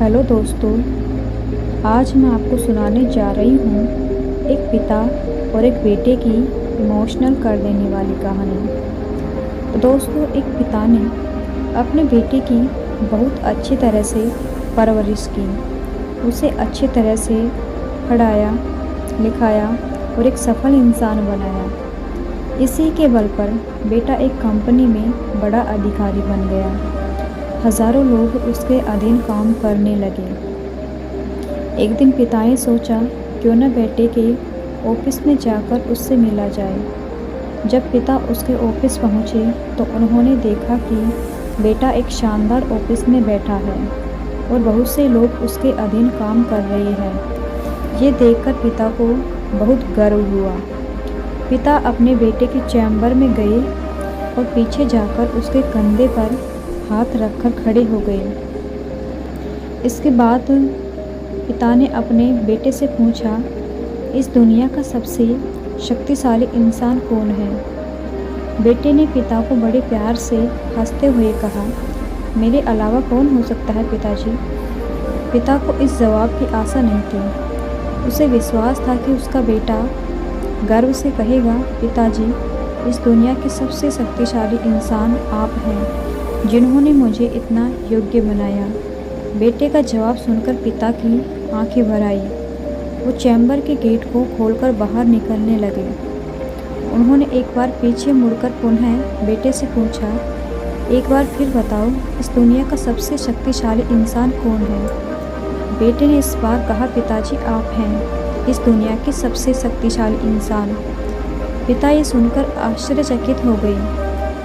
Hello दोस्तों, आज मैं आपको सुनाने जा रही हूँ एक पिता और एक बेटे की इमोशनल कर देने वाली कहानी। तो दोस्तों, एक पिता ने अपने बेटे की बहुत अच्छी तरह से परवरिश की, उसे अच्छी तरह से पढ़ाया, लिखाया और एक सफल इंसान बनाया। इसी के बल पर बेटा एक कंपनी में बड़ा अधिकारी बन गया। हजारों लोग उसके अधीन काम करने लगे। एक दिन पिता ने सोचा, क्यों न बेटे के ऑफिस में जाकर उससे मिला जाए। जब पिता उसके ऑफिस पहुंचे तो उन्होंने देखा कि बेटा एक शानदार ऑफिस में बैठा है और बहुत से लोग उसके अधीन काम कर रहे हैं। ये देखकर पिता को बहुत गर्व हुआ। पिता अपने बेटे के चैम्बर में गए और पीछे जाकर उसके कंधे पर हाथ रखकर खड़े हो गए। इसके बाद पिता ने अपने बेटे से पूछा, इस दुनिया का सबसे शक्तिशाली इंसान कौन है? बेटे ने पिता को बड़े प्यार से हंसते हुए कहा, मेरे अलावा कौन हो सकता है पिताजी। पिता को इस जवाब की आशा नहीं थी। उसे विश्वास था कि उसका बेटा गर्व से कहेगा, पिताजी, इस दुनिया के सबसे शक्तिशाली इंसान आप हैं, जिन्होंने मुझे इतना योग्य बनाया। बेटे का जवाब सुनकर पिता की आंखें भर आई। वो चैम्बर के गेट को खोलकर बाहर निकलने लगे। उन्होंने एक बार पीछे मुड़कर पुनः बेटे से पूछा, एक बार फिर बताओ, इस दुनिया का सबसे शक्तिशाली इंसान कौन है? बेटे ने इस बार कहा, पिताजी, आप हैं इस दुनिया के सबसे शक्तिशाली इंसान। पिता ये सुनकर आश्चर्यचकित हो गए।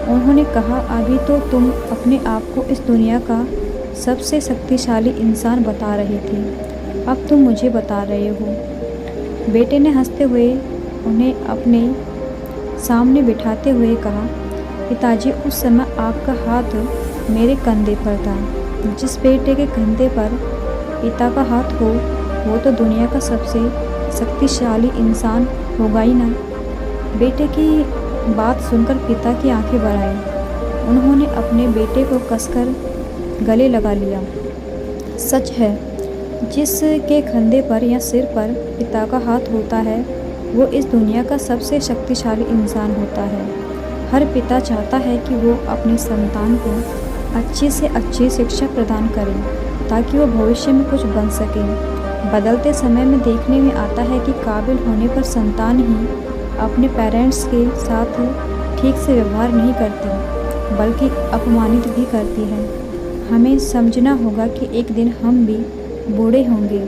उन्होंने कहा, अभी तो तुम अपने आप को इस दुनिया का सबसे शक्तिशाली इंसान बता रहे थे, अब तुम मुझे बता रहे हो। बेटे ने हंसते हुए उन्हें अपने सामने बिठाते हुए कहा, पिताजी, उस समय आपका हाथ मेरे कंधे पर था। जिस बेटे के कंधे पर पिता का हाथ हो, वो तो दुनिया का सबसे शक्तिशाली इंसान होगा ही ना। बेटे की बात सुनकर पिता की आंखें भर आई। उन्होंने अपने बेटे को कसकर गले लगा लिया। सच है, जिसके कंधे पर या सिर पर पिता का हाथ होता है, वो इस दुनिया का सबसे शक्तिशाली इंसान होता है। हर पिता चाहता है कि वो अपनी संतान को अच्छी से अच्छी शिक्षा प्रदान करे, ताकि वो भविष्य में कुछ बन सके। बदलते समय में देखने में आता है कि काबिल होने पर संतान ही अपने पेरेंट्स के साथ ठीक से व्यवहार नहीं करती, बल्कि अपमानित भी करती है। हमें समझना होगा कि एक दिन हम भी बूढ़े होंगे,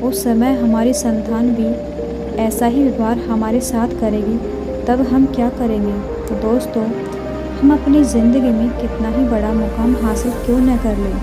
उस समय हमारी संतान भी ऐसा ही व्यवहार हमारे साथ करेगी, तब हम क्या करेंगे? तो दोस्तों, हम अपनी ज़िंदगी में कितना ही बड़ा मुकाम हासिल क्यों न कर लें,